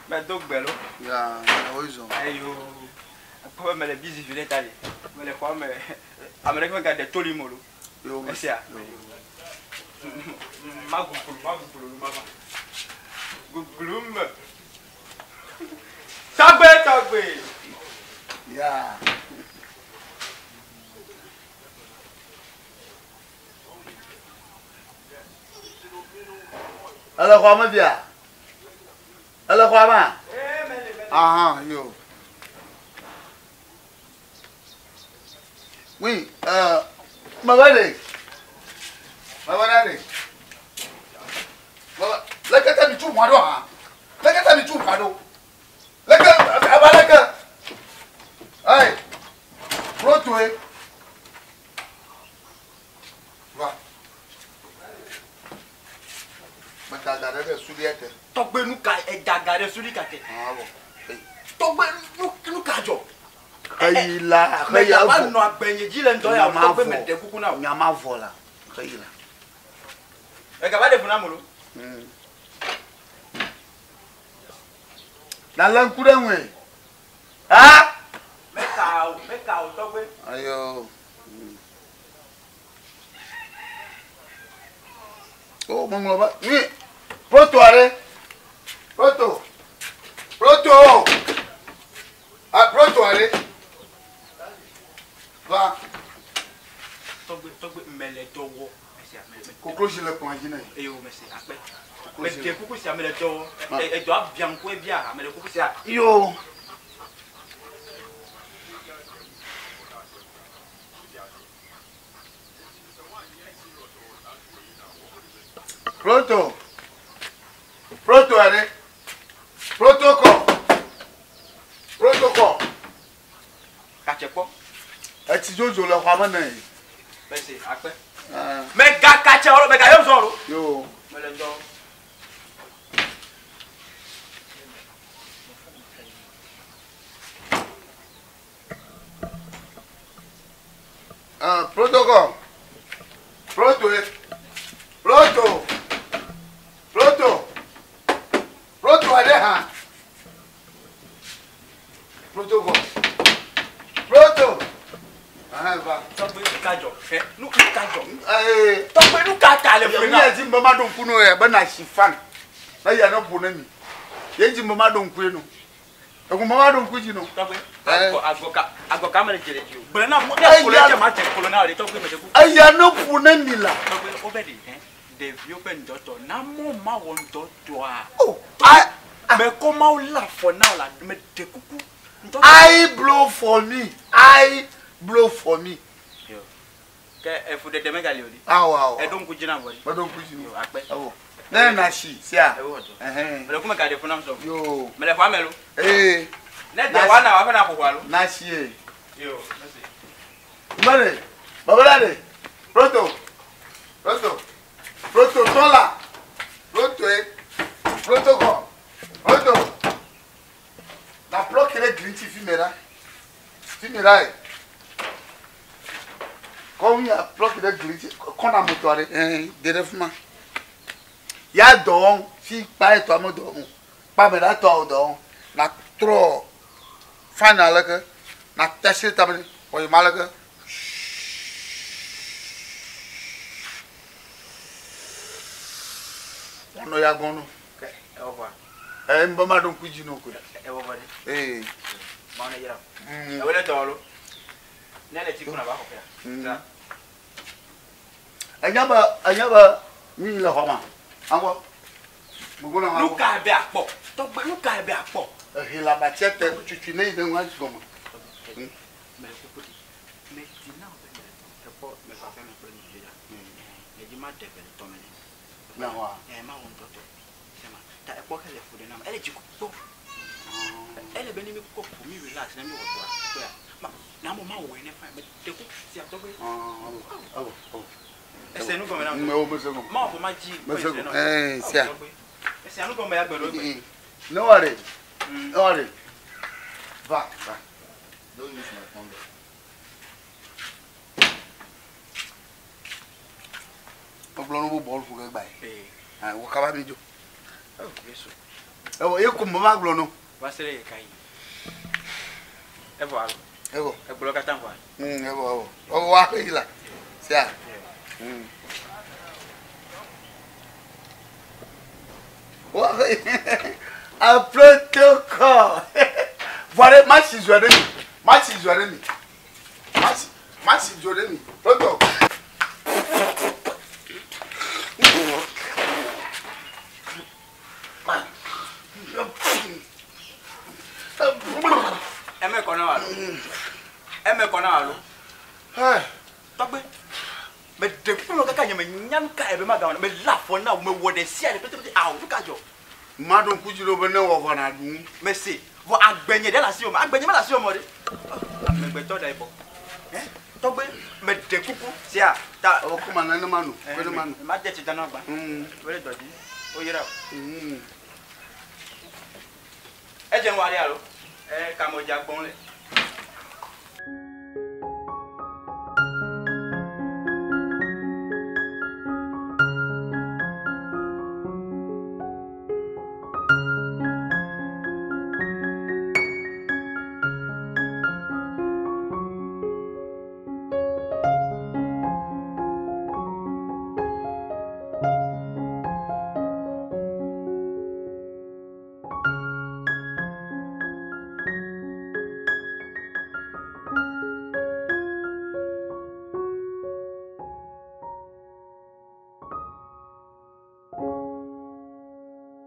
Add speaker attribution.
Speaker 1: Mais donc bello.
Speaker 2: Ya, horizon.
Speaker 1: Ayo. Pourquoi me les bises je l'ai allé. Me les quoi me américain garder tout le monde. Yo, merci. Ma goupou, maman. Goulum. Tabé.
Speaker 2: Ya. Alors comment bien? Alors comment? Ah yo. Oui, Mabade. Là que t'as mis tout moi là. Là que t'as mis tout moi là. Là que Hey. Protoué. Va. Mais t'as gardé les souliers.
Speaker 1: Togbe nous ka e dagare suri kate.
Speaker 2: Ah bon.
Speaker 1: Togbe nous ka jo.
Speaker 2: Kayila,
Speaker 1: Mais ya ba no agbenye ji le ndo ya togbe me de kuku na.
Speaker 2: Nyama vola. Kayila.
Speaker 1: E ka ba de funa mulu.
Speaker 2: Na lankure nwe. Ah?
Speaker 1: Meka o togbe.
Speaker 2: Ayo. Oh, maman ba. Oui. Proto are. Proto. Ah, proto are. Va.
Speaker 1: Togbe mele dowo.
Speaker 2: Koko je le poingine.
Speaker 1: Eh o merci ape. Mais que kuku si amele dowo. E doit bien ko e bien amele kuku si.
Speaker 2: Yo. Proto are. Protocol.
Speaker 1: Kachepo.
Speaker 2: E ti jojo le kwa ma na yi.
Speaker 1: Merci ape. Mais ga kache oro me ga yo zo ro.
Speaker 2: Yo.
Speaker 1: Mele do.
Speaker 2: Protocol. Proto are ha. Protocol. Va.
Speaker 1: Togbe kajo. Nu kajo.
Speaker 2: Eh.
Speaker 1: Togbe nu ka ta le funa.
Speaker 2: Ye jimba ma don kuno e ba na shifan. Na ya no bu na mi. Ye jimba ma don ku eno. E ku ma don ku ji no.
Speaker 1: Togbe. Agoka mele jere ji o. Bele na mo de ko le je ma te ko na le togbe me de ku.
Speaker 2: Aya no bu na mi la.
Speaker 1: Togbe obedi de open doctor na mo ma won doctor a.
Speaker 2: Oh.
Speaker 1: Mais comment on l'a fait now la me de kuku.
Speaker 2: I blow for me.
Speaker 1: Yo. Que e fu de deme gali odi.
Speaker 2: Ah wow.
Speaker 1: E don ku jina body.
Speaker 2: Ba don ku ji no.
Speaker 1: Ape.
Speaker 2: Oh. Na shi, sia.
Speaker 1: Me le ku me ka de funam so.
Speaker 2: Yo.
Speaker 1: Me le fa melu.
Speaker 2: Eh.
Speaker 1: Ne de wa na wa fa na pokwalo.
Speaker 2: Na shi e.
Speaker 1: Yo, merci.
Speaker 2: Mane. Babalade. Proto. Tola. Protocol. La bloc est green fimera. Comme il y a bloc de green, qu'on a motoré, déréfement. Il y a donc, si pas toi, mon don, pas me la toi, don, na trop, final que, na tâché tabli, pour le mal que. On a gono.
Speaker 1: Ok, au revoir.
Speaker 2: Mbama don kuji no ko.
Speaker 1: Au revoir. Ma on yira. E wele dolo. Ne le tikuna ba ko ya.
Speaker 2: Anyaba mi la homa. Ango. Muguna ma.
Speaker 1: Luka be apo. To gbe luka be apo.
Speaker 2: La bachete tutu ne de ngwa goma.
Speaker 1: Mais dina o be me fa fe me pro ni dira. E di ma de be to me.
Speaker 2: Na wa.
Speaker 1: Ma won to. Ta e ko kele fu de na. Ele ji ko. Elle beni me ko for me relax na me wo to a ma na mo ma wo ne fa me de ko si atogbe ese nu ko me na
Speaker 2: me o me se ko
Speaker 1: ma for ma ji
Speaker 2: si a
Speaker 1: ese anu ko me agbero gbe
Speaker 2: no worry no worry va don't use my phone Oblonu bo ball fu gba e wo ka ba mi jo
Speaker 1: oh yesu
Speaker 2: e wo e ko mo ma glonu
Speaker 1: wa sere kai e vo e blo ka tan kwa
Speaker 2: e vo o wa pe ila si a wa a protocol voilà match joué de match joué de protocol
Speaker 1: eme kona alo togbe me de kuno kaka nyame nyan ka ebe maga me lafo na me wo de sia de pete awu ka jo
Speaker 2: madon kujiro be ne wo fana dun
Speaker 1: me se wo agbenye de la si o ma agbenye ma la si o mo de me gbe to da ibo togbe me de kuku sia ta
Speaker 2: o kuma na ne manu pe ne manu
Speaker 1: ma de ti dana gba we do di o yira e je nwa ri alo ka mo ja gbon le